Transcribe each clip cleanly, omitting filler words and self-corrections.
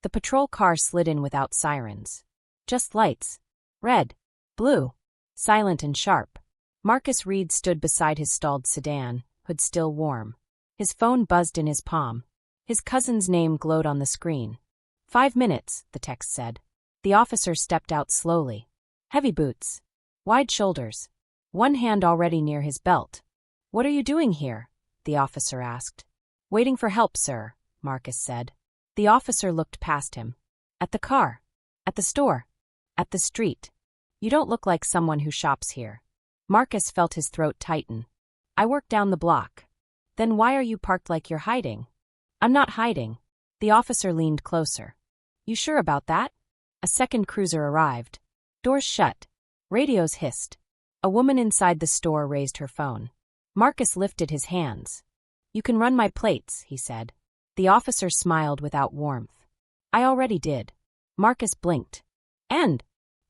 The patrol car slid in without sirens. Just lights. Red. Blue. Silent and sharp. Marcus Reed stood beside his stalled sedan, hood still warm. His phone buzzed in his palm. His cousin's name glowed on the screen. 5 minutes, the text said. The officer stepped out slowly. Heavy boots. Wide shoulders. One hand already near his belt. What are you doing here? The officer asked. Waiting for help, sir, Marcus said. The officer looked past him. At the car. At the store. At the street. You don't look like someone who shops here. Marcus felt his throat tighten. I work down the block. Then why are you parked like you're hiding? I'm not hiding. The officer leaned closer. You sure about that? A second cruiser arrived. Doors shut. Radios hissed. A woman inside the store raised her phone. Marcus lifted his hands. You can run my plates, he said. The officer smiled without warmth. I already did. Marcus blinked. And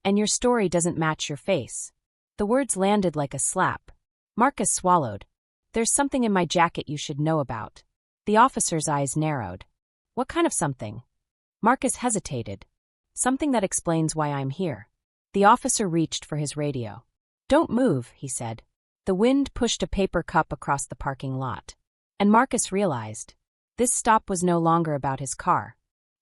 your story doesn't match your face. The words landed like a slap. Marcus swallowed. There's something in my jacket you should know about. The officer's eyes narrowed. What kind of something? Marcus hesitated. Something that explains why I'm here. The officer reached for his radio. Don't move, he said. The wind pushed a paper cup across the parking lot. And Marcus realized. This stop was no longer about his car.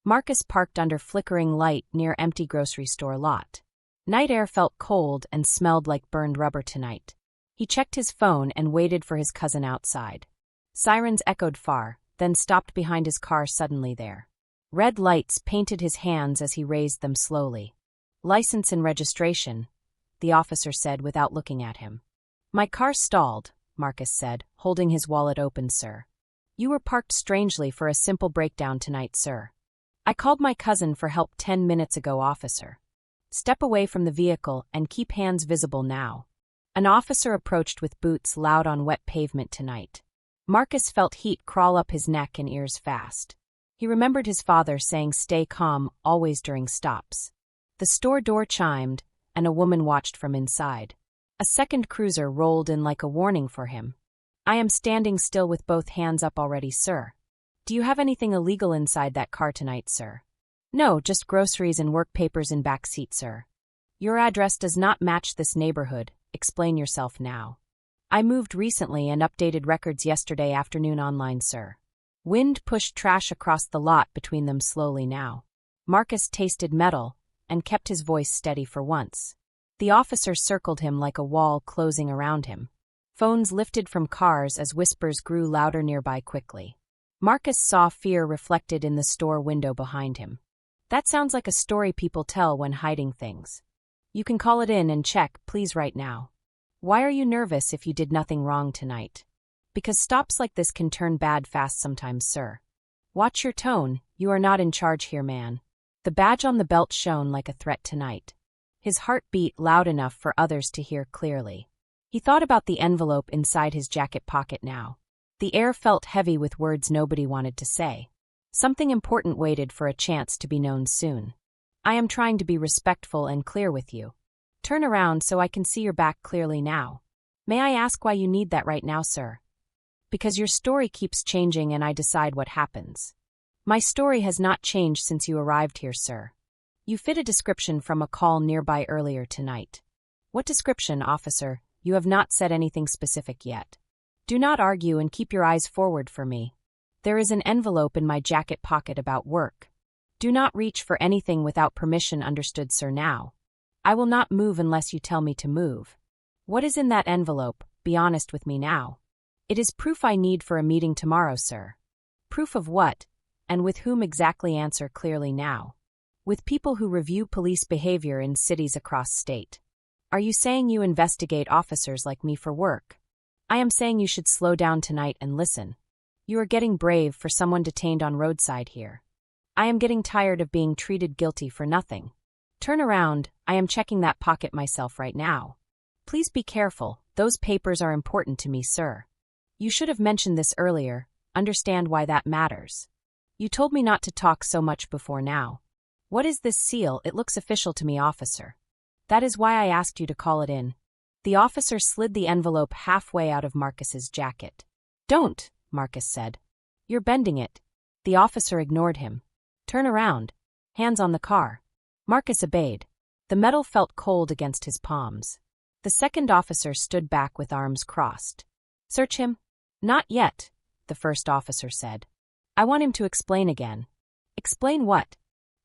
Marcus parked under flickering light near empty grocery store lot. Night air felt cold and smelled like burned rubber tonight. He checked his phone and waited for his cousin outside. Sirens echoed far, then stopped behind his car suddenly there. Red lights painted his hands as he raised them slowly. License and registration, the officer said without looking at him. My car stalled, Marcus said, holding his wallet open, sir. You were parked strangely for a simple breakdown tonight, sir. I called my cousin for help 10 minutes ago, officer. Step away from the vehicle and keep hands visible now. An officer approached with boots loud on wet pavement tonight. Marcus felt heat crawl up his neck and ears fast. He remembered his father saying stay calm always during stops. The store door chimed, and a woman watched from inside. A second cruiser rolled in like a warning for him. I am standing still with both hands up already, sir. Do you have anything illegal inside that car tonight, sir? No, just groceries and work papers in back seat, sir. Your address does not match this neighborhood. Explain yourself now. I moved recently and updated records yesterday afternoon online, sir. Wind pushed trash across the lot between them slowly now. Marcus tasted metal and kept his voice steady for once. The officer circled him like a wall closing around him. Phones lifted from cars as whispers grew louder nearby quickly. Marcus saw fear reflected in the store window behind him. That sounds like a story people tell when hiding things. You can call it in and check, please, right now. Why are you nervous if you did nothing wrong tonight? Because stops like this can turn bad fast sometimes, sir. Watch your tone, you are not in charge here, man. The badge on the belt shone like a threat tonight. His heart beat loud enough for others to hear clearly. He thought about the envelope inside his jacket pocket now. The air felt heavy with words nobody wanted to say. Something important waited for a chance to be known soon. I am trying to be respectful and clear with you. Turn around so I can see your back clearly now. May I ask why you need that right now, sir? Because your story keeps changing and I decide what happens. My story has not changed since you arrived here, sir. You fit a description from a call nearby earlier tonight. What description, officer? You have not said anything specific yet. Do not argue and keep your eyes forward for me. There is an envelope in my jacket pocket about work. Do not reach for anything without permission, understood, sir, now. I will not move unless you tell me to move. What is in that envelope? Be honest with me now. It is proof I need for a meeting tomorrow, sir. Proof of what? And with whom exactly? Answer clearly now. With people who review police behavior in cities across state. Are you saying you investigate officers like me for work? I am saying you should slow down tonight and listen. You are getting brave for someone detained on roadside here. I am getting tired of being treated guilty for nothing. Turn around, I am checking that pocket myself right now. Please be careful, those papers are important to me, sir. You should have mentioned this earlier, understand why that matters. You told me not to talk so much before now. What is this seal? It looks official to me, officer. That is why I asked you to call it in. The officer slid the envelope halfway out of Marcus's jacket. Don't, Marcus said. You're bending it. The officer ignored him. Turn around. Hands on the car. Marcus obeyed. The metal felt cold against his palms. The second officer stood back with arms crossed. Search him? Not yet, the first officer said. I want him to explain again. Explain what?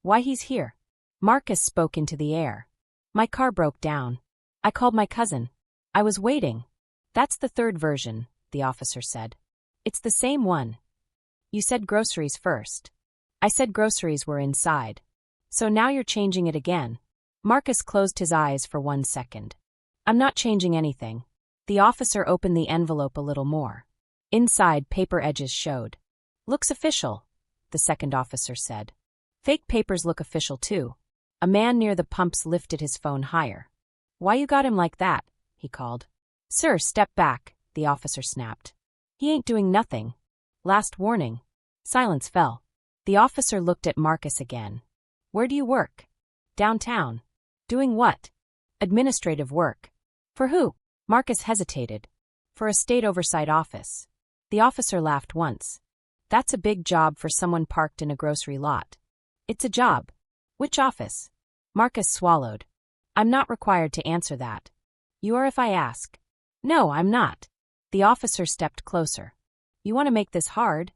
Why he's here. Marcus spoke into the air. My car broke down. I called my cousin. I was waiting. That's the third version, the officer said. It's the same one. You said groceries first. I said groceries were inside. So now you're changing it again. Marcus closed his eyes for 1 second. I'm not changing anything. The officer opened the envelope a little more. Inside, paper edges showed. Looks official, the second officer said. Fake papers look official too. A man near the pumps lifted his phone higher. Why you got him like that? He called. Sir, step back, the officer snapped. He ain't doing nothing. Last warning. Silence fell. The officer looked at Marcus again. Where do you work? Downtown. Doing what? Administrative work. For who? Marcus hesitated. For a state oversight office. The officer laughed once. That's a big job for someone parked in a grocery lot. It's a job. Which office? Marcus swallowed. I'm not required to answer that. You are if I ask. No, I'm not. The officer stepped closer. You want to make this hard?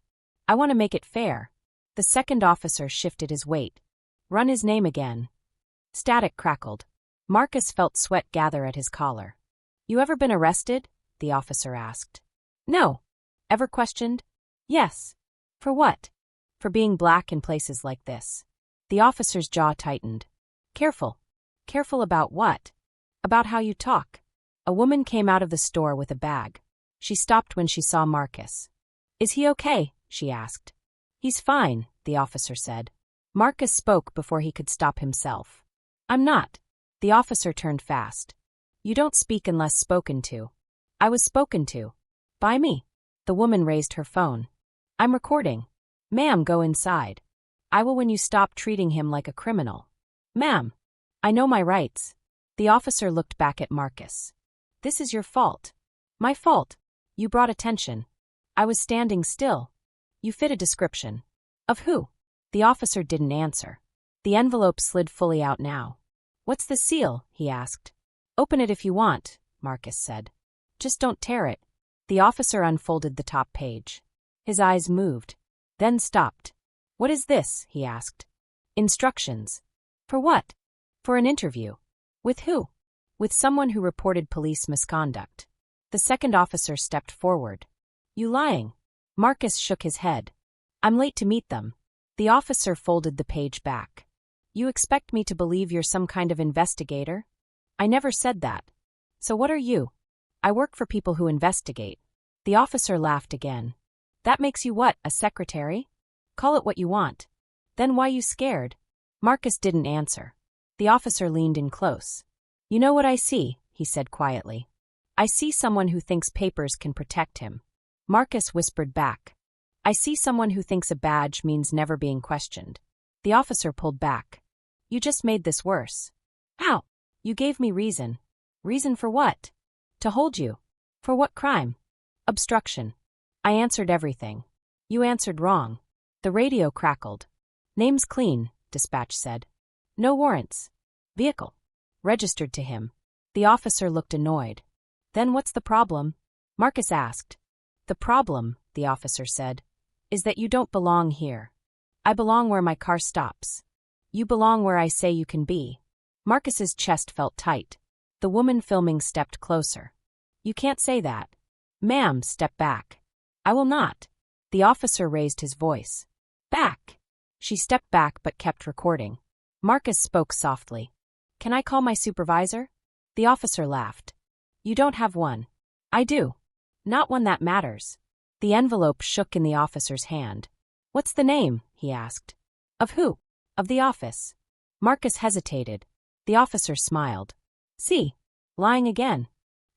I want to make it fair. The second officer shifted his weight. Run his name again. Static crackled. Marcus felt sweat gather at his collar. You ever been arrested? The officer asked. No. Ever questioned? Yes. For what? For being black in places like this. The officer's jaw tightened. Careful. Careful about what? About how you talk. A woman came out of the store with a bag. She stopped when she saw Marcus. Is he okay? She asked. He's fine, the officer said. Marcus spoke before he could stop himself. I'm not. The officer turned fast. You don't speak unless spoken to. I was spoken to. By me. The woman raised her phone. I'm recording. Ma'am, go inside. I will when you stop treating him like a criminal. Ma'am. I know my rights. The officer looked back at Marcus. This is your fault. My fault. You brought attention. I was standing still. You fit a description. Of who? The officer didn't answer. The envelope slid fully out now. What's the seal? He asked. Open it if you want, Marcus said. Just don't tear it. The officer unfolded the top page. His eyes moved, then stopped. What is this? He asked. Instructions. For what? For an interview. With who? With someone who reported police misconduct. The second officer stepped forward. You lying? Marcus shook his head. I'm late to meet them. The officer folded the page back. You expect me to believe you're some kind of investigator? I never said that. So what are you? I work for people who investigate. The officer laughed again. That makes you what, a secretary? Call it what you want. Then why you scared? Marcus didn't answer. The officer leaned in close. You know what I see, he said quietly. I see someone who thinks papers can protect him. Marcus whispered back. I see someone who thinks a badge means never being questioned. The officer pulled back. You just made this worse. How? You gave me reason. Reason for what? To hold you. For what crime? Obstruction. I answered everything. You answered wrong. The radio crackled. Name's clean, dispatch said. No warrants. Vehicle. Registered to him. The officer looked annoyed. Then what's the problem? Marcus asked. The problem, the officer said, is that you don't belong here. I belong where my car stops. You belong where I say you can be. Marcus's chest felt tight. The woman filming stepped closer. You can't say that. Ma'am, step back. I will not. The officer raised his voice. Back. She stepped back but kept recording. Marcus spoke softly. Can I call my supervisor? The officer laughed. You don't have one. I do. Not one that matters. The envelope shook in the officer's hand. What's the name? He asked. Of who? Of the office. Marcus hesitated. The officer smiled. See? Lying again.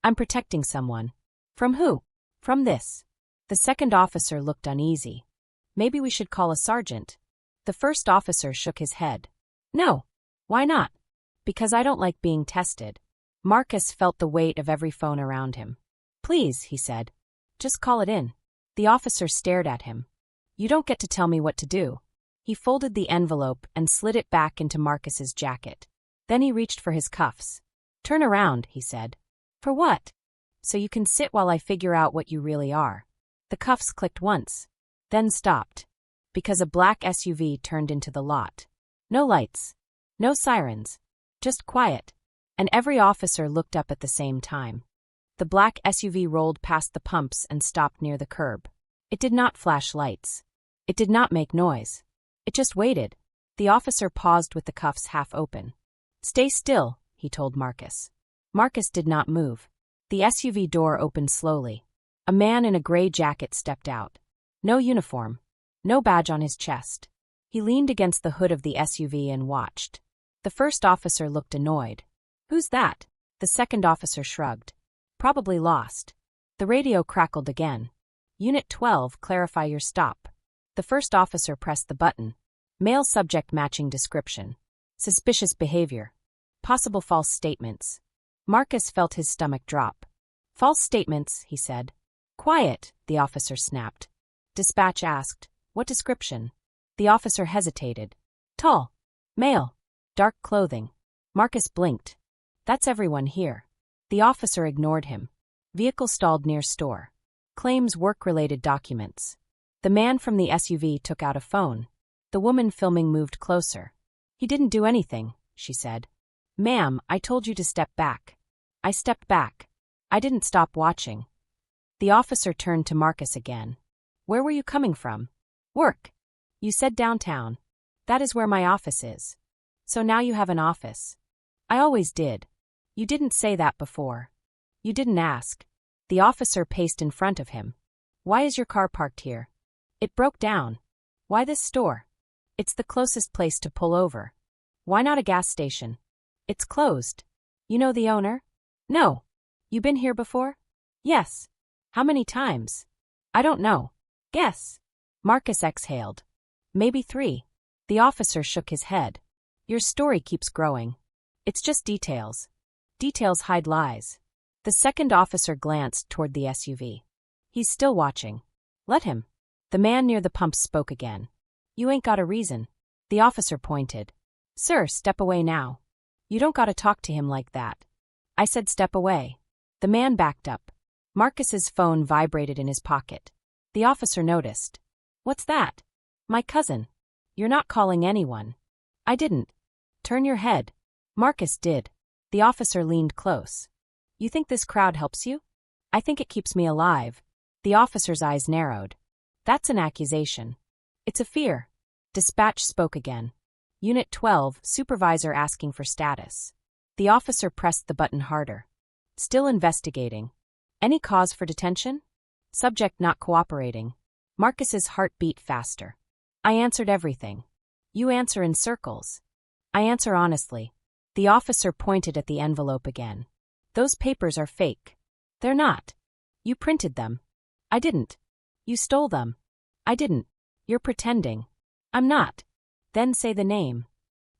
I'm protecting someone. From who? From this. The second officer looked uneasy. Maybe we should call a sergeant. The first officer shook his head. No. Why not? Because I don't like being tested. Marcus felt the weight of every phone around him. Please, he said. Just call it in. The officer stared at him. You don't get to tell me what to do. He folded the envelope and slid it back into Marcus's jacket. Then he reached for his cuffs. "Turn around," he said. "For what?" "So you can sit while I figure out what you really are." The cuffs clicked once, then stopped, because a black SUV turned into the lot. No lights, no sirens, just quiet, and every officer looked up at the same time. The black SUV rolled past the pumps and stopped near the curb. It did not flash lights. It did not make noise. It just waited. The officer paused with the cuffs half open. "Stay still," he told Marcus. Marcus did not move. The SUV door opened slowly. A man in a gray jacket stepped out. No uniform. No badge on his chest. He leaned against the hood of the SUV and watched. The first officer looked annoyed. "Who's that?" The second officer shrugged. "Probably lost." The radio crackled again. "Unit 12, clarify your stop." The first officer pressed the button. Male subject matching description. Suspicious behavior. Possible false statements. Marcus felt his stomach drop. "False statements," he said. "Quiet," the officer snapped. Dispatch asked, "What description?" The officer hesitated. "Tall. Male. Dark clothing." Marcus blinked. "That's everyone here." The officer ignored him. Vehicle stalled near store. Claims work-related documents. The man from the SUV took out a phone. The woman filming moved closer. "He didn't do anything," she said. "Ma'am, I told you to step back." "I stepped back. I didn't stop watching." The officer turned to Marcus again. "Where were you coming from?" "Work." "You said downtown." "That is where my office is." "So now you have an office." "I always did." "You didn't say that before." "You didn't ask." The officer paced in front of him. "Why is your car parked here?" "It broke down." "Why this store?" "It's the closest place to pull over." "Why not a gas station?" "It's closed." "You know the owner?" "No." "You been here before?" "Yes." "How many times?" "I don't know." "Guess." Marcus exhaled. "Maybe 3. The officer shook his head. "Your story keeps growing. It's just details. Details hide lies." The second officer glanced toward the SUV. "He's still watching." "Let him." The man near the pump spoke again. "You ain't got a reason." The officer pointed. "Sir, step away now." "You don't gotta talk to him like that." "I said step away." The man backed up. Marcus's phone vibrated in his pocket. The officer noticed. "What's that?" "My cousin." "You're not calling anyone." "I didn't." "Turn your head." Marcus did. The officer leaned close. "You think this crowd helps you?" "I think it keeps me alive." The officer's eyes narrowed. "That's an accusation." "It's a fear." Dispatch spoke again. "Unit 12, supervisor asking for status." The officer pressed the button harder. "Still investigating." "Any cause for detention?" "Subject not cooperating." Marcus's heart beat faster. "I answered everything." "You answer in circles." "I answer honestly." The officer pointed at the envelope again. "Those papers are fake." "They're not." "You printed them." "I didn't." "You stole them." "I didn't." "You're pretending." "I'm not." "Then say the name."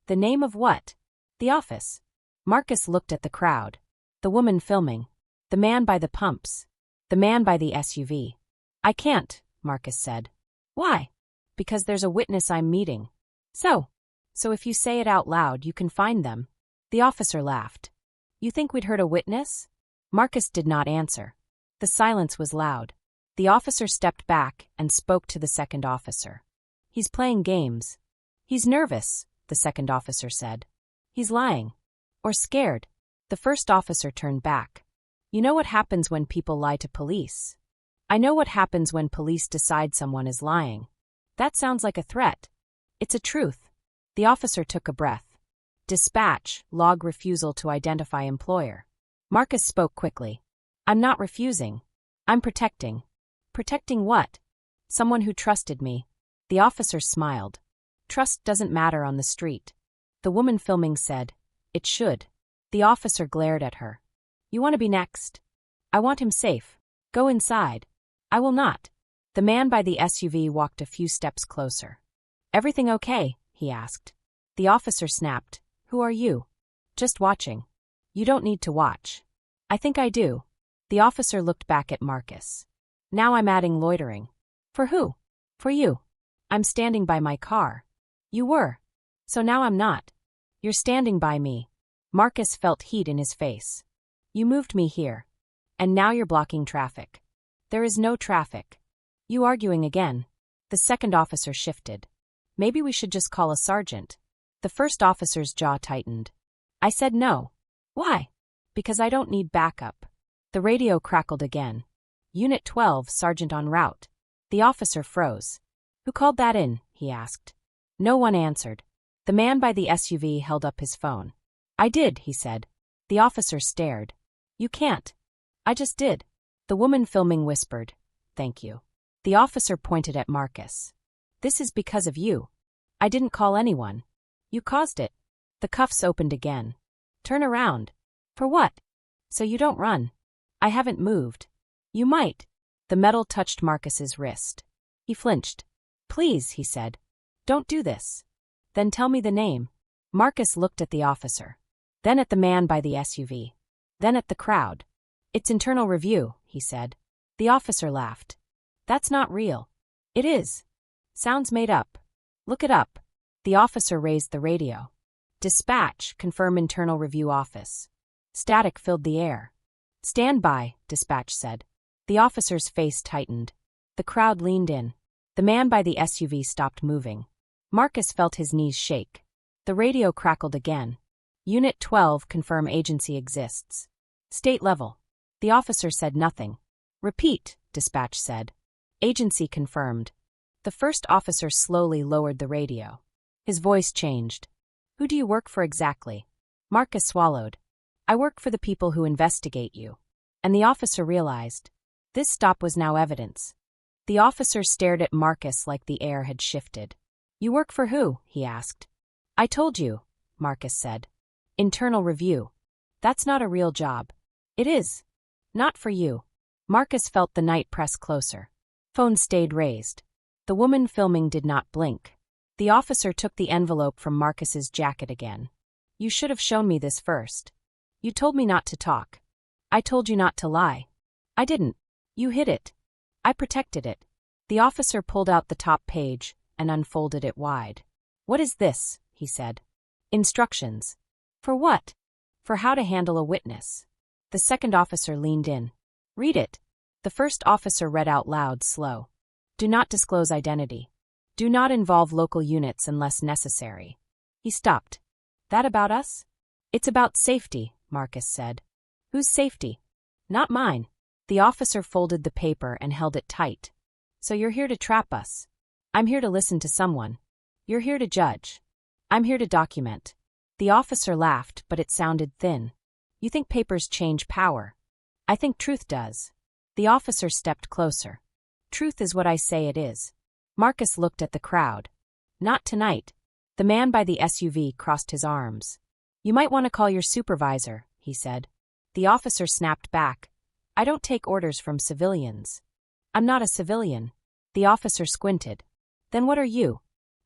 "The name of what?" "The office." Marcus looked at the crowd. The woman filming. The man by the pumps. The man by the SUV. "I can't," Marcus said. "Why?" "Because there's a witness I'm meeting." So if you say it out loud, you can find them." The officer laughed. "You think we'd hurt a witness?" Marcus did not answer. The silence was loud. The officer stepped back and spoke to the second officer. "He's playing games." "He's nervous," the second officer said. "He's lying." "Or scared." The first officer turned back. "You know what happens when people lie to police?" "I know what happens when police decide someone is lying." "That sounds like a threat." "It's a truth." The officer took a breath. Dispatch, log refusal to identify employer. Marcus spoke quickly. "I'm not refusing. I'm protecting." "Protecting what?" "Someone who trusted me." The officer smiled. "Trust doesn't matter on the street." The woman filming said, "It should." The officer glared at her. "You want to be next?" "I want him safe. Go inside." "I will not." The man by the SUV walked a few steps closer. "Everything okay?" he asked. The officer snapped. "Who are you?" "Just watching." "You don't need to watch." "I think I do." The officer looked back at Marcus. "Now I'm adding loitering." "For who?" "For you." "I'm standing by my car." You were. So now I'm not. You're standing by me. Marcus felt heat in his face. You moved me here. And now you're blocking traffic. There is no traffic. You arguing again. The second officer shifted. Maybe we should just call a sergeant. The first officer's jaw tightened. I said no. Why? Because I don't need backup. The radio crackled again. Unit 12, Sergeant en route. The officer froze. Who called that in? He asked. No one answered. The man by the SUV held up his phone. I did, he said. The officer stared. You can't. I just did. The woman filming whispered. Thank you. The officer pointed at Marcus. This is because of you. I didn't call anyone. You caused it. The cuffs opened again. Turn around. For what? So you don't run. I haven't moved. You might. The metal touched Marcus's wrist. He flinched. Please, he said. Don't do this. Then tell me the name. Marcus looked at the officer. Then at the man by the SUV. Then at the crowd. It's internal review, he said. The officer laughed. That's not real. It is. Sounds made up. Look it up. The officer raised the radio. Dispatch, confirm internal review office. Static filled the air. Stand by, dispatch said. The officer's face tightened. The crowd leaned in. The man by the SUV stopped moving. Marcus felt his knees shake. The radio crackled again. Unit 12, confirm agency exists. State level. The officer said nothing. Repeat, dispatch said. Agency confirmed. The first officer slowly lowered the radio. His voice changed. Who do you work for exactly? Marcus swallowed. I work for the people who investigate you. And the officer realized. This stop was now evidence. The officer stared at Marcus like the air had shifted. You work for who? He asked. I told you, Marcus said. Internal review. That's not a real job. It is. Not for you. Marcus felt the night press closer. Phone stayed raised. The woman filming did not blink. The officer took the envelope from Marcus's jacket again. You should have shown me this first. You told me not to talk. I told you not to lie. I didn't. You hid it. I protected it. The officer pulled out the top page and unfolded it wide. What is this? He said. Instructions. For what? For how to handle a witness. The second officer leaned in. Read it. The first officer read out loud, slow. Do not disclose identity. Do not involve local units unless necessary. He stopped. That about us? It's about safety, Marcus said. Whose safety? Not mine. The officer folded the paper and held it tight. So you're here to trap us. I'm here to listen to someone. You're here to judge. I'm here to document. The officer laughed, but it sounded thin. You think papers change power. I think truth does. The officer stepped closer. Truth is what I say it is. Marcus looked at the crowd. Not tonight. The man by the SUV crossed his arms. You might want to call your supervisor, he said. The officer snapped back. I don't take orders from civilians. I'm not a civilian. The officer squinted. Then what are you?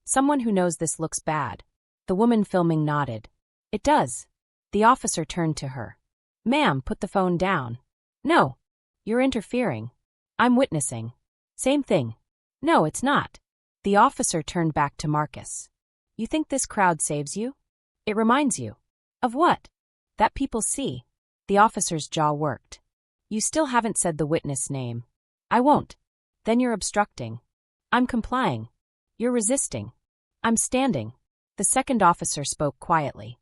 Someone who knows this looks bad. The woman filming nodded. It does. The officer turned to her. Ma'am, put the phone down. No. You're interfering. I'm witnessing. Same thing. No, it's not. The officer turned back to Marcus. You think this crowd saves you? It reminds you. Of what? That people see. The officer's jaw worked. You still haven't said the witness name. I won't. Then you're obstructing. I'm complying. You're resisting. I'm standing. The second officer spoke quietly.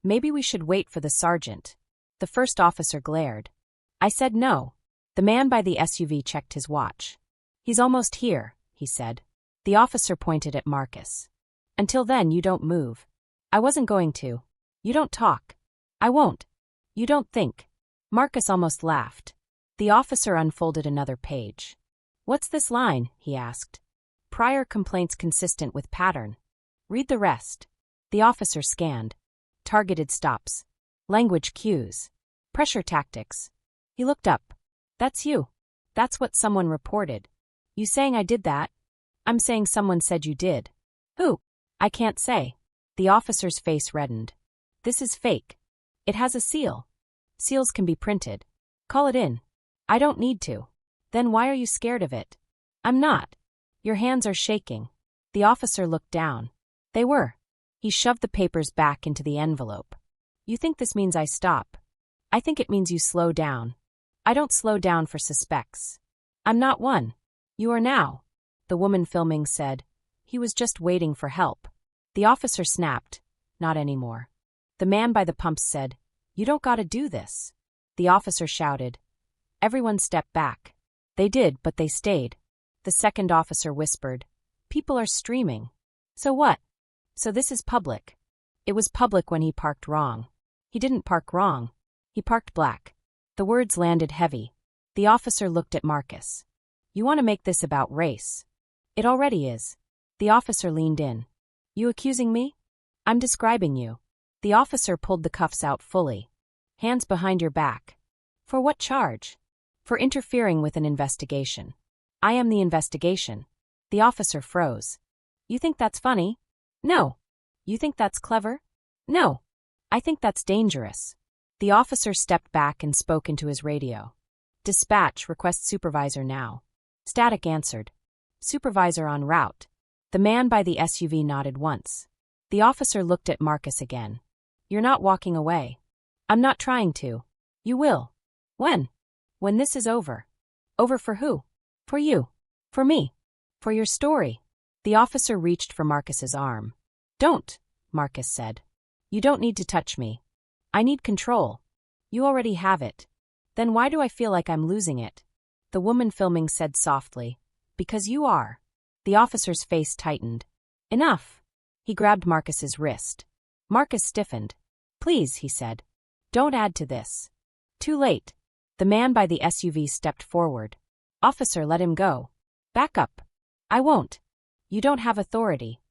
Maybe we should wait for the sergeant. The first officer glared. I said no. The man by the SUV checked his watch. He's almost here, he said. The officer pointed at Marcus. Until then, you don't move. I wasn't going to. You don't talk. I won't. You don't think. Marcus almost laughed. The officer unfolded another page. What's this line? He asked. Prior complaints consistent with pattern. Read the rest. The officer scanned. Targeted stops. Language cues. Pressure tactics. He looked up. That's you. That's what someone reported. You saying I did that? I'm saying someone said you did. Who? I can't say. The officer's face reddened. This is fake. It has a seal. Seals can be printed. Call it in. I don't need to. Then why are you scared of it? I'm not. Your hands are shaking. The officer looked down. They were. He shoved the papers back into the envelope. You think this means I stop? I think it means you slow down. I don't slow down for suspects. I'm not one. You are now. The woman filming said. He was just waiting for help. The officer snapped. Not anymore. The man by the pumps said, You don't gotta do this. The officer shouted. Everyone stepped back. They did, but they stayed. The second officer whispered, People are streaming. So what? So this is public. It was public when he parked wrong. He didn't park wrong. He parked black. The words landed heavy. The officer looked at Marcus. You want to make this about race? It already is. The officer leaned in. You accusing me? I'm describing you. The officer pulled the cuffs out fully. Hands behind your back. For what charge? For interfering with an investigation. I am the investigation. The officer froze. You think that's funny? No. You think that's clever? No. I think that's dangerous. The officer stepped back and spoke into his radio. Dispatch, request supervisor now. Static answered. Supervisor en route. The man by the SUV nodded once. The officer looked at Marcus again. You're not walking away. I'm not trying to. You will. When? When this is over. Over for who? For you. For me. For your story. The officer reached for Marcus's arm. Don't, Marcus said. You don't need to touch me. I need control. You already have it. Then why do I feel like I'm losing it? The woman filming said softly. Because you are. The officer's face tightened. Enough. He grabbed Marcus's wrist. Marcus stiffened. Please, he said. Don't add to this. Too late. The man by the SUV stepped forward. Officer, let him go. Back up. I won't. You don't have authority.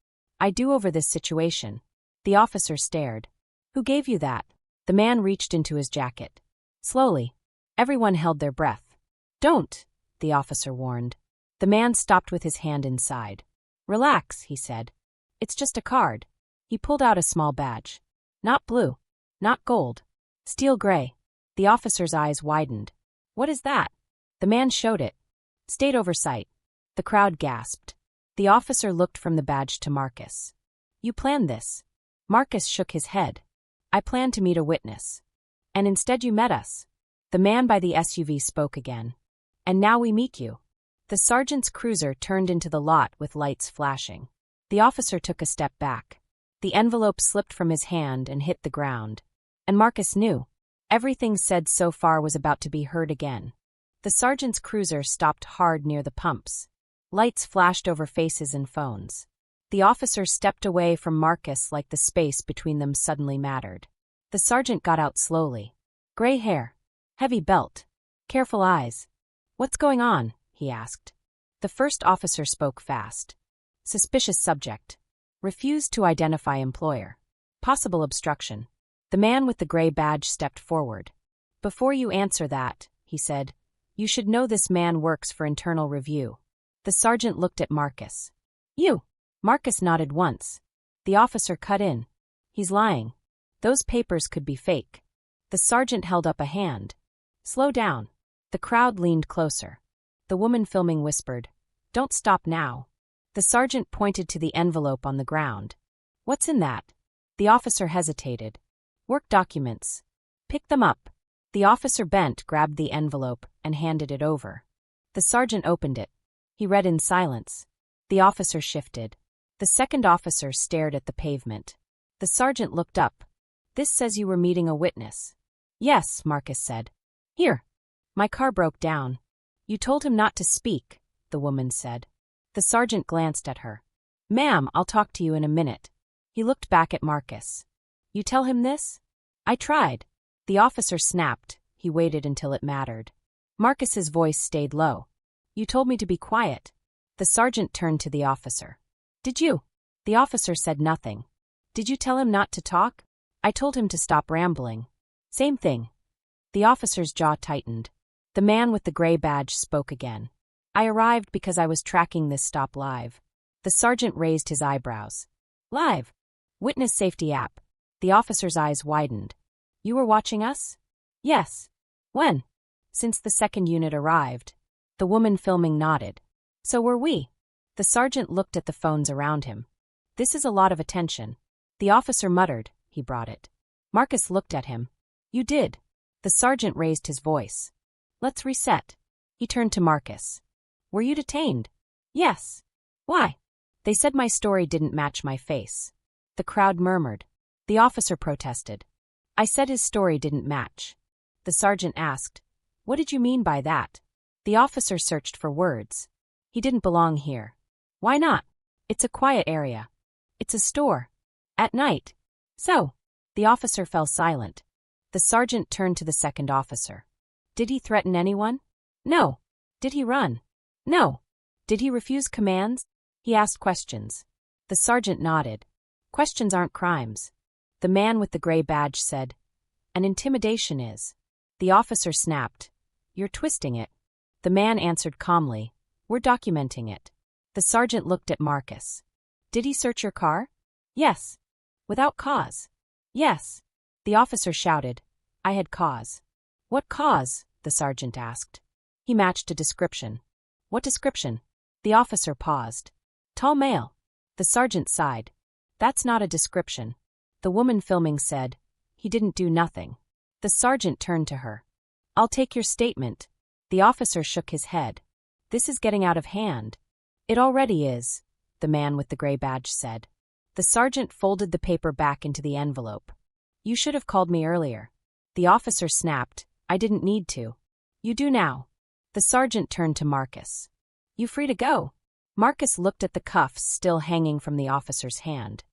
I do over this situation. The officer stared. Who gave you that? The man reached into his jacket. Slowly. Everyone held their breath. Don't, the officer warned. The man stopped with his hand inside. Relax, he said. It's just a card. He pulled out a small badge. Not blue. Not gold. Steel gray. The officer's eyes widened. What is that? The man showed it. State oversight. The crowd gasped. The officer looked from the badge to Marcus. You planned this. Marcus shook his head. I planned to meet a witness. And instead you met us. The man by the SUV spoke again. And now we meet you. The sergeant's cruiser turned into the lot with lights flashing. The officer took a step back. The envelope slipped from his hand and hit the ground. And Marcus knew. Everything said so far was about to be heard again. The sergeant's cruiser stopped hard near the pumps. Lights flashed over faces and phones. The officer stepped away from Marcus like the space between them suddenly mattered. The sergeant got out slowly. Gray hair. Heavy belt. Careful eyes. What's going on? He asked. The first officer spoke fast. Suspicious subject. Refused to identify employer. Possible obstruction. The man with the gray badge stepped forward. Before you answer that, he said, you should know this man works for internal review. The sergeant looked at Marcus. You. Marcus nodded once. The officer cut in. He's lying. Those papers could be fake. The sergeant held up a hand. Slow down. The crowd leaned closer. The woman filming whispered, Don't stop now. The sergeant pointed to the envelope on the ground. What's in that? The officer hesitated. Work documents. Pick them up. The officer bent, grabbed the envelope, and handed it over. The sergeant opened it. He read in silence. The officer shifted. The second officer stared at the pavement. The sergeant looked up. This says you were meeting a witness. Yes, Marcus said. Here. My car broke down. You told him not to speak, the woman said. The sergeant glanced at her. Ma'am, I'll talk to you in a minute. He looked back at Marcus. You tell him this? I tried. The officer snapped. He waited until it mattered. Marcus's voice stayed low. You told me to be quiet. The sergeant turned to the officer. Did you? The officer said nothing. Did you tell him not to talk? I told him to stop rambling. Same thing. The officer's jaw tightened. The man with the gray badge spoke again. I arrived because I was tracking this stop live. The sergeant raised his eyebrows. Live? Witness safety app. The officer's eyes widened. You were watching us? Yes. When? Since the second unit arrived. The woman filming nodded. So were we. The sergeant looked at the phones around him. This is a lot of attention. The officer muttered. He brought it. Marcus looked at him. You did. The sergeant raised his voice. Let's reset. He turned to Marcus. Were you detained? Yes. Why? They said my story didn't match my face. The crowd murmured. The officer protested. I said his story didn't match. The sergeant asked, what did you mean by that? The officer searched for words. He didn't belong here. Why not? It's a quiet area. It's a store. At night. So. The officer fell silent. The sergeant turned to the second officer. Did he threaten anyone? No. Did he run? No. Did he refuse commands? He asked questions. The sergeant nodded. Questions aren't crimes. The man with the gray badge said. And intimidation is. The officer snapped. You're twisting it. The man answered calmly. We're documenting it. The sergeant looked at Marcus. Did he search your car? Yes. Without cause? Yes. The officer shouted. I had cause. What cause? The sergeant asked. He matched a description. What description? The officer paused. Tall male. The sergeant sighed. That's not a description. The woman filming said. He didn't do nothing. The sergeant turned to her. I'll take your statement. The officer shook his head. This is getting out of hand. It already is, the man with the gray badge said. The sergeant folded the paper back into the envelope. You should have called me earlier. The officer snapped. I didn't need to. You do now. The sergeant turned to Marcus. You free to go? Marcus looked at the cuffs still hanging from the officer's hand.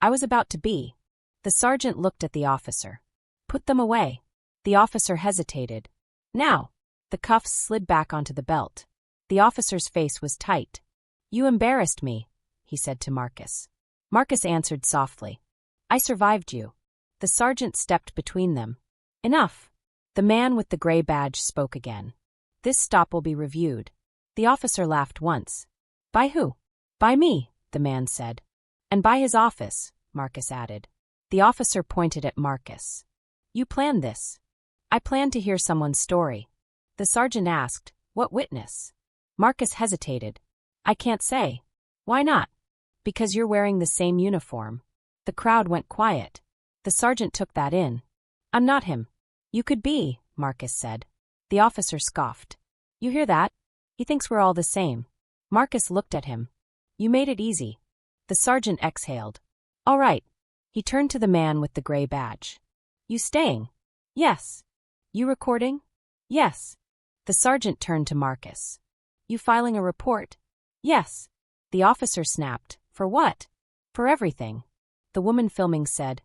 I was about to be. The sergeant looked at the officer. Put them away. The officer hesitated. Now. The cuffs slid back onto the belt. The officer's face was tight. You embarrassed me, he said to Marcus. Marcus answered softly. I survived you. The sergeant stepped between them. Enough. The man with the gray badge spoke again. This stop will be reviewed. The officer laughed once. By who? By me, the man said. And by his office, Marcus added. The officer pointed at Marcus. You planned this. I planned to hear someone's story. The sergeant asked, what witness? Marcus hesitated. I can't say. Why not? Because you're wearing the same uniform. The crowd went quiet. The sergeant took that in. I'm not him. You could be, Marcus said. The officer scoffed. You hear that? He thinks we're all the same. Marcus looked at him. You made it easy. The sergeant exhaled. All right. He turned to the man with the gray badge. You staying? Yes. You recording? Yes. The sergeant turned to Marcus. You filing a report? Yes. The officer snapped. For what? For everything. The woman filming said.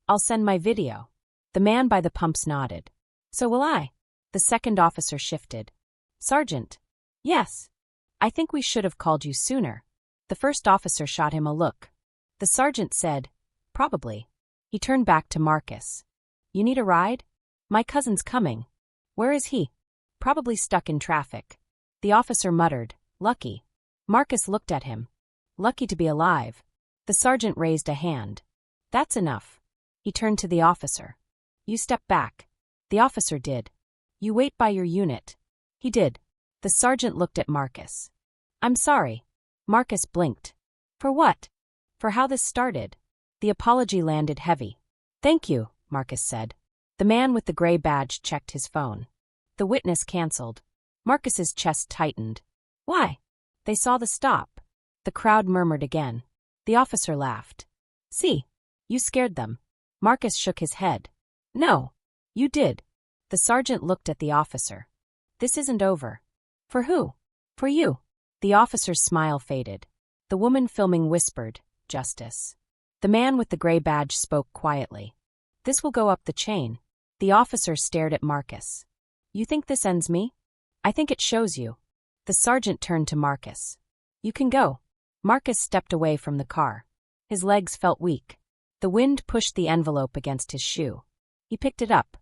I'll send my video. The man by the pumps nodded. So will I. The second officer shifted. Sergeant. Yes. I think we should have called you sooner. The first officer shot him a look. The sergeant said. Probably. He turned back to Marcus. You need a ride? My cousin's coming. Where is he? Probably stuck in traffic. The officer muttered. Lucky. Marcus looked at him. Lucky to be alive. The sergeant raised a hand. That's enough. He turned to the officer. You step back. The officer did. You wait by your unit. He did. The sergeant looked at Marcus. I'm sorry. Marcus blinked. For what? For how this started. The apology landed heavy. Thank you, Marcus said. The man with the gray badge checked his phone. The witness canceled. Marcus's chest tightened. Why? They saw the stop. The crowd murmured again. The officer laughed. See, you scared them. Marcus shook his head. No, you did. The sergeant looked at the officer. This isn't over. For who? For you. The officer's smile faded. The woman filming whispered, Justice. The man with the gray badge spoke quietly. This will go up the chain. The officer stared at Marcus. You think this ends me? I think it shows you. The sergeant turned to Marcus. You can go. Marcus stepped away from the car. His legs felt weak. The wind pushed the envelope against his shoe. He picked it up.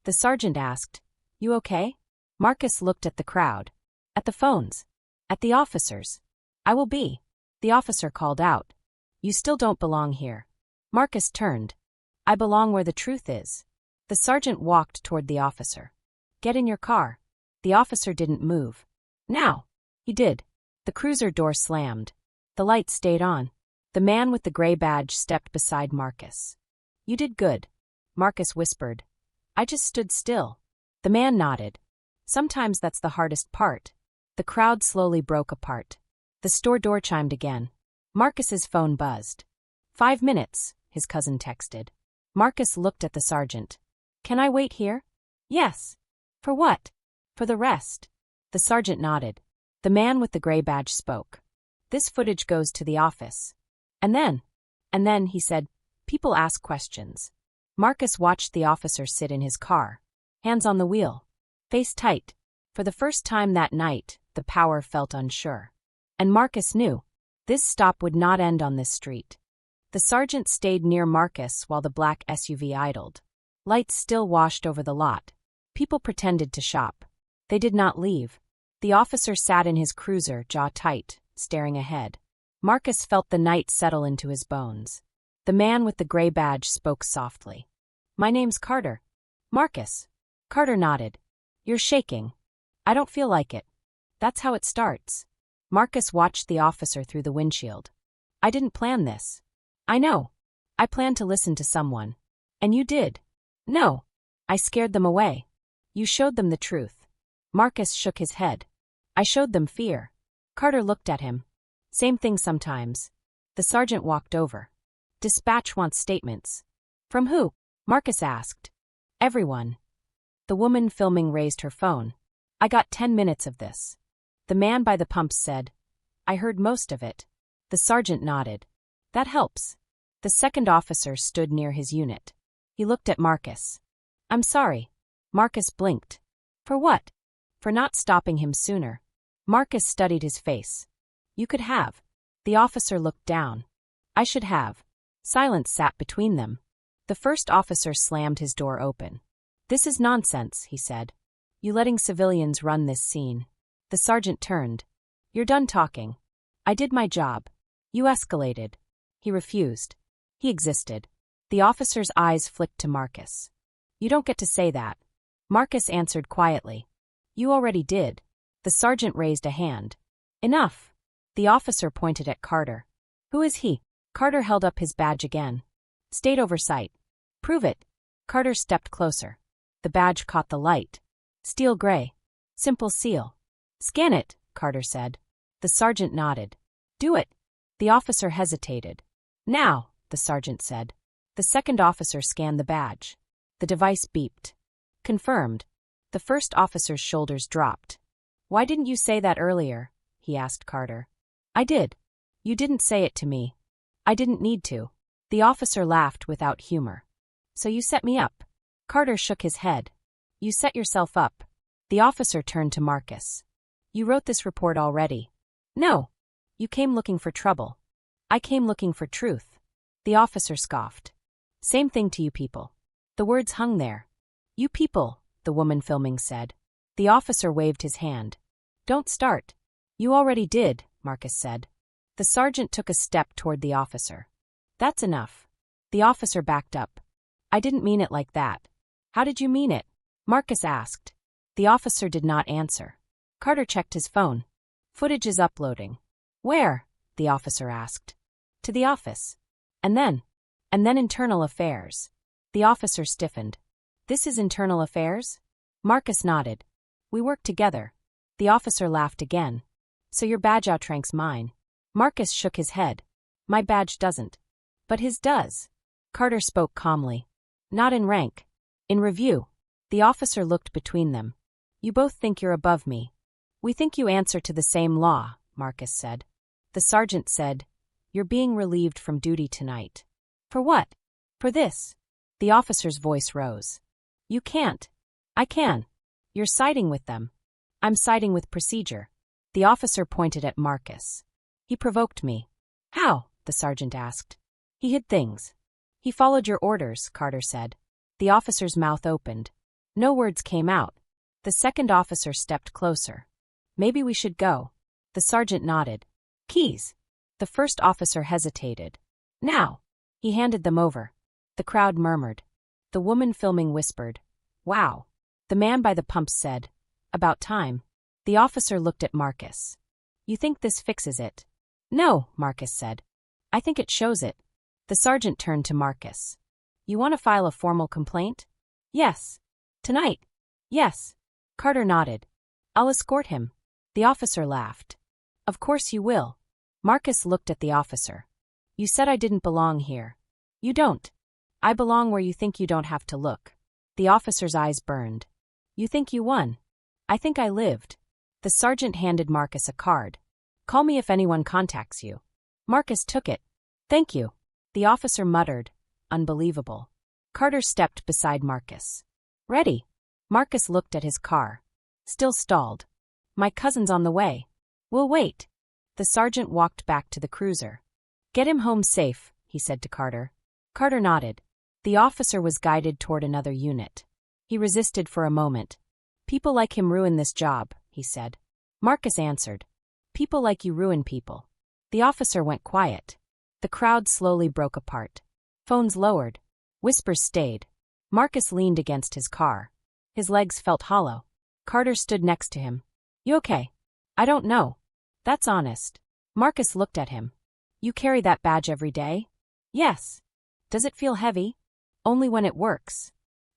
The sergeant asked, You okay? Marcus looked at the crowd. At the phones. At the officers. I will be. The officer called out. You still don't belong here. Marcus turned. I belong where the truth is. The sergeant walked toward the officer. Get in your car. The officer didn't move. Now. He did. The cruiser door slammed. The lights stayed on. The man with the gray badge stepped beside Marcus. You did good, Marcus whispered. I just stood still. The man nodded. Sometimes that's the hardest part. The crowd slowly broke apart. The store door chimed again. Marcus's phone buzzed. 5 minutes, his cousin texted. Marcus looked at the sergeant. Can I wait here? Yes. For what? For the rest. The sergeant nodded. The man with the gray badge spoke. This footage goes to the office. And then, he said, people ask questions. Marcus watched the officer sit in his car, hands on the wheel, face tight. For the first time that night, the power felt unsure. And Marcus knew, this stop would not end on this street. The sergeant stayed near Marcus while the black SUV idled. Lights still washed over the lot. People pretended to shop. They did not leave. The officer sat in his cruiser, jaw tight, staring ahead. Marcus felt the night settle into his bones. The man with the gray badge spoke softly. My name's Carter. Marcus. Carter nodded. You're shaking. I don't feel like it. That's how it starts. Marcus watched the officer through the windshield. I didn't plan this. I know. I planned to listen to someone. And you did. No. I scared them away. You showed them the truth. Marcus shook his head. I showed them fear. Carter looked at him. Same thing sometimes. The sergeant walked over. Dispatch wants statements. From who? Marcus asked. Everyone. The woman filming raised her phone. I got 10 minutes of this. The man by the pumps said. I heard most of it. The sergeant nodded. That helps. The second officer stood near his unit. He looked at Marcus. I'm sorry. Marcus blinked. For what? For not stopping him sooner. Marcus studied his face. You could have. The officer looked down. I should have. Silence sat between them. The first officer slammed his door open. This is nonsense, he said. You letting civilians run this scene. The sergeant turned. You're done talking. I did my job. You escalated. He refused. He existed. The officer's eyes flicked to Marcus. You don't get to say that. Marcus answered quietly. You already did. The sergeant raised a hand. Enough. The officer pointed at Carter. Who is he? Carter held up his badge again. State oversight. Prove it. Carter stepped closer. The badge caught the light. Steel gray. Simple seal. Scan it, Carter said. The sergeant nodded. Do it. The officer hesitated. Now, the sergeant said. The second officer scanned the badge. The device beeped. Confirmed. The first officer's shoulders dropped. Why didn't you say that earlier? He asked Carter. I did. You didn't say it to me. I didn't need to. The officer laughed without humor. So you set me up. Carter shook his head. You set yourself up. The officer turned to Marcus. You wrote this report already. No. You came looking for trouble. I came looking for truth. The officer scoffed. Same thing to you people. The words hung there. You people, the woman filming said. The officer waved his hand. Don't start. You already did, Marcus said. The sergeant took a step toward the officer. That's enough. The officer backed up. I didn't mean it like that. How did you mean it? Marcus asked. The officer did not answer. Carter checked his phone. Footage is uploading. Where? The officer asked. To the office. And then internal affairs. The officer stiffened. This is internal affairs? Marcus nodded. We work together. The officer laughed again. So your badge outranks mine. Marcus shook his head. My badge doesn't. But his does. Carter spoke calmly. Not in rank. In review. The officer looked between them. You both think you're above me. We think you answer to the same law, Marcus said. The sergeant said, You're being relieved from duty tonight. For what? For this. The officer's voice rose. You can't. I can. You're siding with them. I'm siding with procedure. The officer pointed at Marcus. He provoked me. How? The sergeant asked. He hid things. He followed your orders, Carter said. The officer's mouth opened. No words came out. The second officer stepped closer. Maybe we should go. The sergeant nodded. Keys. The first officer hesitated. Now. He handed them over. The crowd murmured. The woman filming whispered. Wow. The man by the pumps said. About time. The officer looked at Marcus. You think this fixes it? No, Marcus said. I think it shows it. The sergeant turned to Marcus. You want to file a formal complaint? Yes. Tonight? Yes. Carter nodded. I'll escort him. The officer laughed. Of course you will. Marcus looked at the officer. You said I didn't belong here. You don't. I belong where you think you don't have to look. The officer's eyes burned. You think you won. I think I lived. The sergeant handed Marcus a card. Call me if anyone contacts you. Marcus took it. Thank you. The officer muttered. Unbelievable. Carter stepped beside Marcus. Ready. Marcus looked at his car. Still stalled. My cousin's on the way. We'll wait. The sergeant walked back to the cruiser. Get him home safe, he said to Carter. Carter nodded. The officer was guided toward another unit. He resisted for a moment. People like him ruin this job, he said. Marcus answered. People like you ruin people. The officer went quiet. The crowd slowly broke apart. Phones lowered. Whispers stayed. Marcus leaned against his car. His legs felt hollow. Carter stood next to him. You okay? I don't know. That's honest. Marcus looked at him. You carry that badge every day? Yes. Does it feel heavy? Only when it works.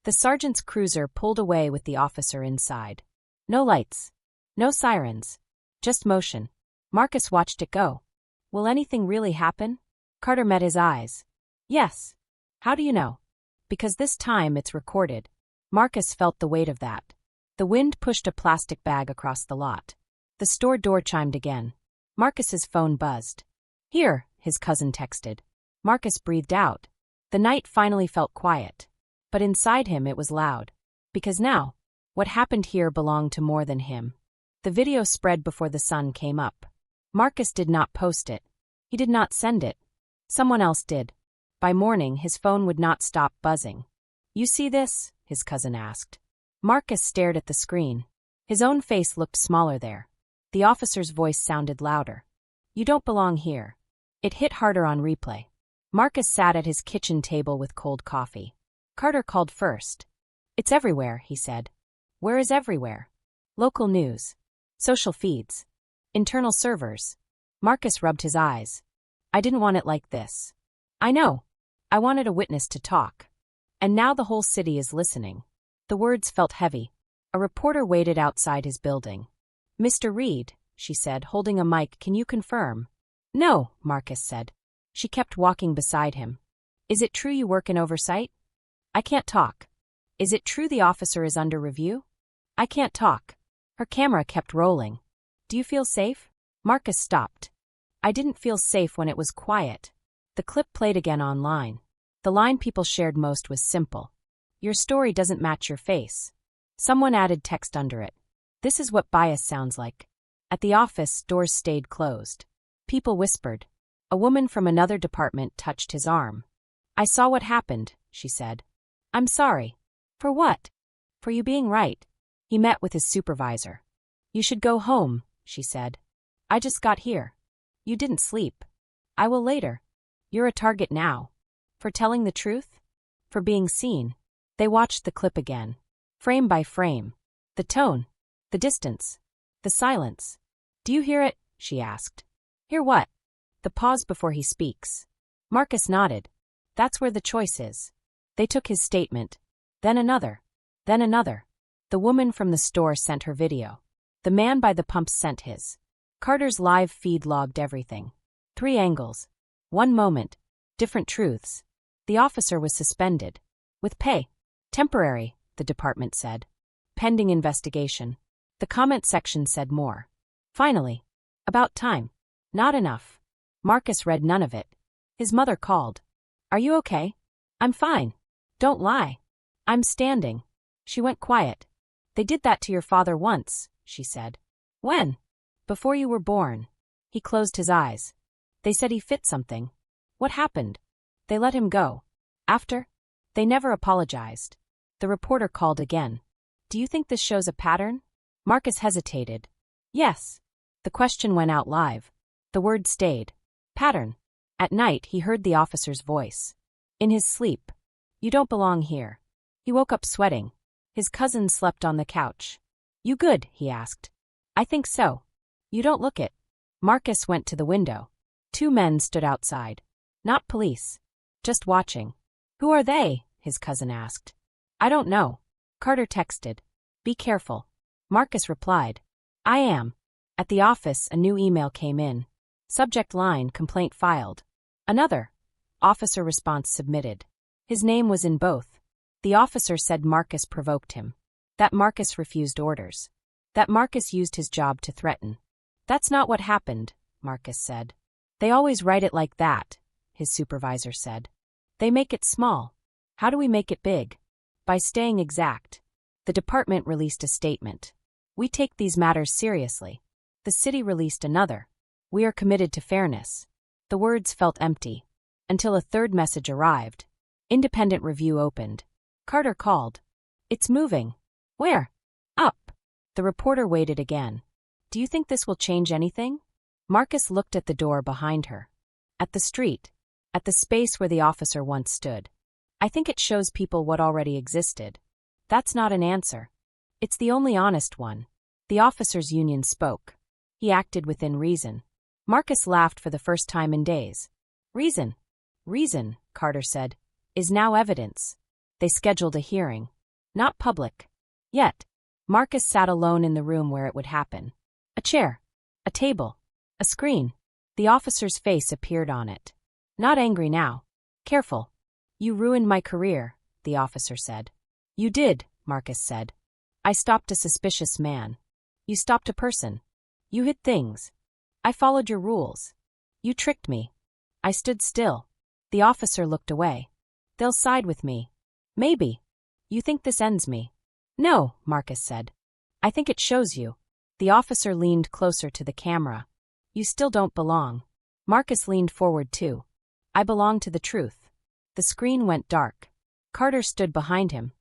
The sergeant's cruiser pulled away with the officer inside. No lights. No sirens. Just motion. Marcus watched it go. Will anything really happen? Carter met his eyes. Yes. How do you know? Because this time it's recorded. Marcus felt the weight of that. The wind pushed a plastic bag across the lot. The store door chimed again. Marcus's phone buzzed. Here, his cousin texted. Marcus breathed out. The night finally felt quiet. But inside him it was loud. Because now, what happened here belonged to more than him. The video spread before the sun came up. Marcus did not post it. He did not send it. Someone else did. By morning, his phone would not stop buzzing. You see this? His cousin asked. Marcus stared at the screen. His own face looked smaller there. The officer's voice sounded louder. You don't belong here. It hit harder on replay. Marcus sat at his kitchen table with cold coffee. Carter called first. It's everywhere, he said. Where is everywhere? Local news. Social feeds. Internal servers. Marcus rubbed his eyes. I didn't want it like this. I know. I wanted a witness to talk. And now the whole city is listening. The words felt heavy. A reporter waited outside his building. Mr. Reed, she said, holding a mic, can you confirm? No, Marcus said. She kept walking beside him. Is it true you work in oversight? I can't talk. Is it true the officer is under review? I can't talk. Her camera kept rolling. Do you feel safe? Marcus stopped. I didn't feel safe when it was quiet. The clip played again online. The line people shared most was simple. Your story doesn't match your face. Someone added text under it. This is what bias sounds like. At the office, doors stayed closed. People whispered. A woman from another department touched his arm. I saw what happened, she said. I'm sorry. For what? For you being right. He met with his supervisor. You should go home, she said. I just got here. You didn't sleep. I will later. You're a target now. For telling the truth? For being seen. They watched the clip again. Frame by frame. The tone. The distance. The silence. Do you hear it? She asked. Hear what? The pause before he speaks. Marcus nodded. That's where the choice is. They took his statement. Then another. Then another. The woman from the store sent her video. The man by the pump sent his. Carter's live feed logged everything. 3 angles. 1 moment. Different truths. The officer was suspended. With pay. Temporary, the department said. Pending investigation. The comment section said more. Finally. About time. Not enough. Marcus read none of it. His mother called. Are you okay? I'm fine. Don't lie. I'm standing. She went quiet. They did that to your father once, she said. When? Before you were born. He closed his eyes. They said he fit something. What happened? They let him go. After? They never apologized. The reporter called again. Do you think this shows a pattern? Marcus hesitated. Yes. The question went out live. The word stayed. Pattern. At night, he heard the officer's voice. In his sleep. You don't belong here. He woke up sweating. His cousin slept on the couch. You good? He asked. I think so. You don't look it. Marcus went to the window. 2 men stood outside. Not police. Just watching. Who are they? His cousin asked. I don't know. Carter texted. Be careful. Marcus replied. I am. At the office, a new email came in. Subject line, complaint filed. Another. Officer response submitted. His name was in both. The officer said Marcus provoked him. That Marcus refused orders. That Marcus used his job to threaten. That's not what happened, Marcus said. They always write it like that, his supervisor said. They make it small. How do we make it big? By staying exact. The department released a statement. We take these matters seriously. The city released another. We are committed to fairness. The words felt empty. Until a third message arrived. Independent review opened. Carter called. It's moving. Where? Up. The reporter waited again. Do you think this will change anything? Marcus looked at the door behind her. At the street. At the space where the officer once stood. I think it shows people what already existed. That's not an answer. It's the only honest one. The officers' union spoke. He acted within reason. Marcus laughed for the first time in days. Reason. Reason, Carter said, is now evidence. They scheduled a hearing. Not public. Yet. Marcus sat alone in the room where it would happen. A chair. A table. A screen. The officer's face appeared on it. Not angry now. Careful. You ruined my career, the officer said. You did, Marcus said. I stopped a suspicious man. You stopped a person. You hid things. I followed your rules. You tricked me. I stood still. The officer looked away. They'll side with me. Maybe. You think this ends me? No, Marcus said. I think it shows you. The officer leaned closer to the camera. You still don't belong. Marcus leaned forward too. I belong to the truth. The screen went dark. Carter stood behind him.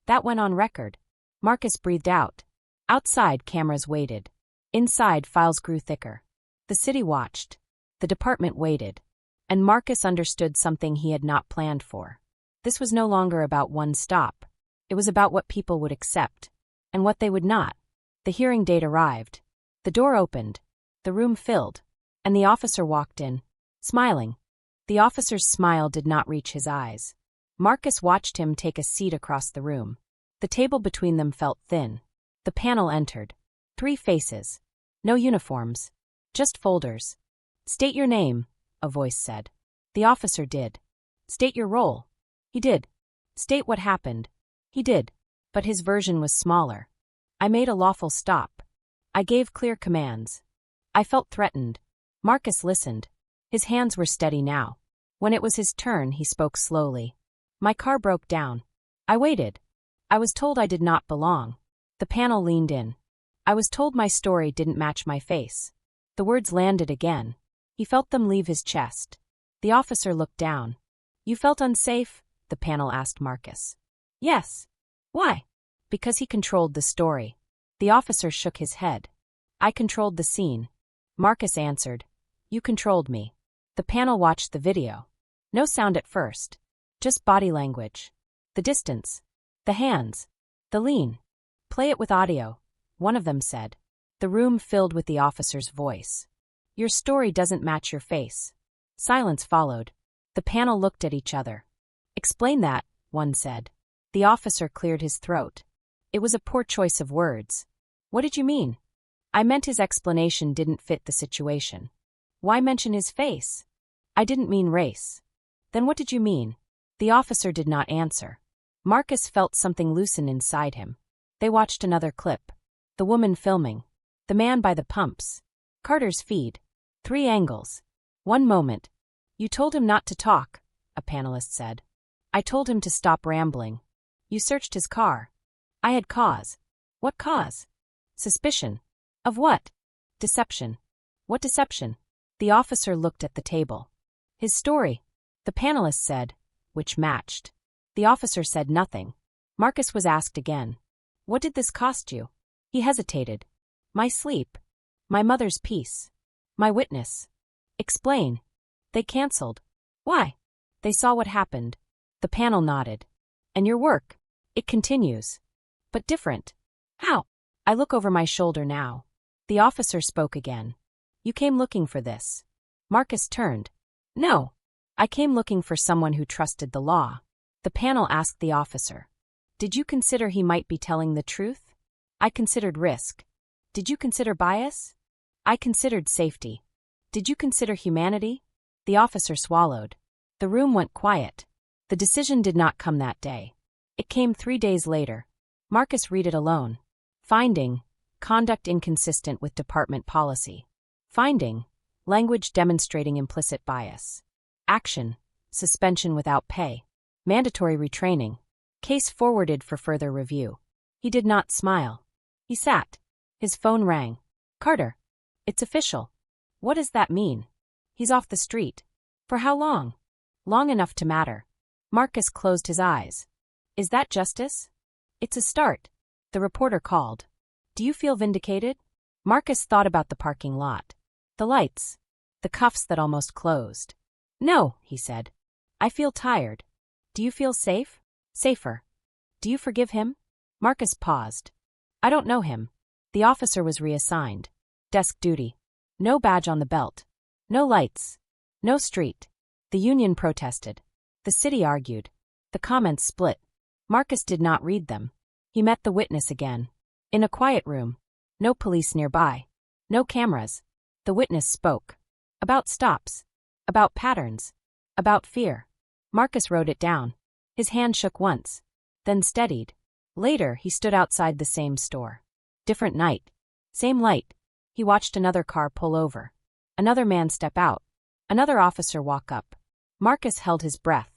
That went on record. Marcus breathed out. Outside, cameras waited. Inside, files grew thicker. The city watched. The department waited. And Marcus understood something he had not planned for. This was no longer about one stop. It was about what people would accept. And what they would not. The hearing date arrived. The door opened. The room filled. And the officer walked in, smiling. The officer's smile did not reach his eyes. Marcus watched him take a seat across the room. The table between them felt thin. The panel entered. 3 faces. No uniforms. Just folders. State your name, a voice said. The officer did. State your role. He did. State what happened. He did. But his version was smaller. I made a lawful stop. I gave clear commands. I felt threatened. Marcus listened. His hands were steady now. When it was his turn, he spoke slowly. My car broke down. I waited. I was told I did not belong. The panel leaned in. I was told my story didn't match my face. The words landed again. He felt them leave his chest. The officer looked down. You felt unsafe? The panel asked Marcus. Yes. Why? Because he controlled the story. The officer shook his head. I controlled the scene. Marcus answered. You controlled me. The panel watched the video. No sound at first. Just body language. The distance. The hands. The lean. Play it with audio, one of them said. The room filled with the officer's voice. Your story doesn't match your face. Silence followed. The panel looked at each other. Explain that, one said. The officer cleared his throat. It was a poor choice of words. What did you mean? I meant his explanation didn't fit the situation. Why mention his face? I didn't mean race. Then what did you mean? The officer did not answer. Marcus felt something loosen inside him. They watched another clip. The woman filming. The man by the pumps. Carter's feed. 3 angles. One moment. You told him not to talk, a panelist said. I told him to stop rambling. You searched his car. I had cause. What cause? Suspicion. Of what? Deception. What deception? The officer looked at the table. His story. The panelist said, which matched. The officer said nothing. Marcus was asked again. What did this cost you? He hesitated. My sleep. My mother's peace. My witness. Explain. They canceled. Why? They saw what happened. The panel nodded. And your work? It continues. But different. How? I look over my shoulder now. The officer spoke again. You came looking for this. Marcus turned. No. I came looking for someone who trusted the law. The panel asked the officer. Did you consider he might be telling the truth? I considered risk. Did you consider bias? I considered safety. Did you consider humanity? The officer swallowed. The room went quiet. The decision did not come that day. It came 3 days later. Marcus read it alone. Finding: conduct inconsistent with department policy. Finding: language demonstrating implicit bias. Action: suspension without pay. Mandatory retraining. Case forwarded for further review. He did not smile. He sat. His phone rang. Carter. It's official. What does that mean? He's off the street. For how long? Long enough to matter. Marcus closed his eyes. Is that justice? It's a start. The reporter called. Do you feel vindicated? Marcus thought about the parking lot. The lights. The cuffs that almost closed. No, he said. I feel tired. Do you feel safe? Safer. Do you forgive him? Marcus paused. I don't know him. The officer was reassigned. Desk duty. No badge on the belt. No lights. No street. The union protested. The city argued. The comments split. Marcus did not read them. He met the witness again. In a quiet room. No police nearby. No cameras. The witness spoke. About stops. About patterns. About fear. Marcus wrote it down. His hand shook once. Then steadied. Later, he stood outside the same store. Different night. Same light. He watched another car pull over. Another man step out. Another officer walk up. Marcus held his breath.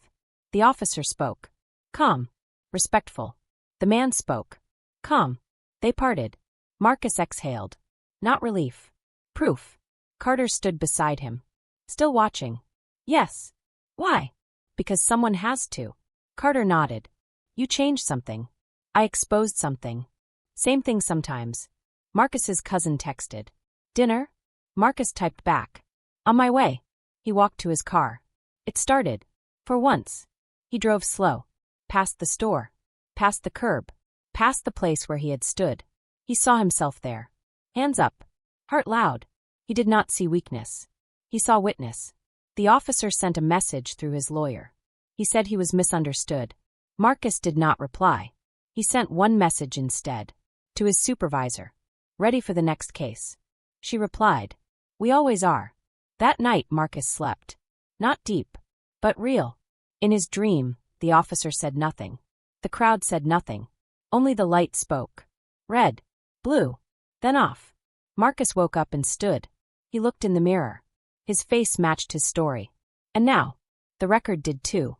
The officer spoke. Calm. Respectful. The man spoke. Calm. They parted. Marcus exhaled. Not relief. Proof. Carter stood beside him. Still watching. Yes. Why? Because someone has to. Carter nodded. You changed something. I exposed something. Same thing sometimes. Marcus's cousin texted. Dinner? Marcus typed back. On my way. He walked to his car. It started. For once. He drove slow. Past the store. Past the curb. Past the place where he had stood. He saw himself there. Hands up. Heart loud. He did not see weakness. He saw witness. The officer sent a message through his lawyer. He said he was misunderstood. Marcus did not reply. He sent one message instead. To his supervisor. Ready for the next case. She replied. We always are. That night Marcus slept. Not deep. But real. In his dream, the officer said nothing. The crowd said nothing. Only the light spoke. Red. Blue. Then off. Marcus woke up and stood. He looked in the mirror. His face matched his story. And now. The record did too.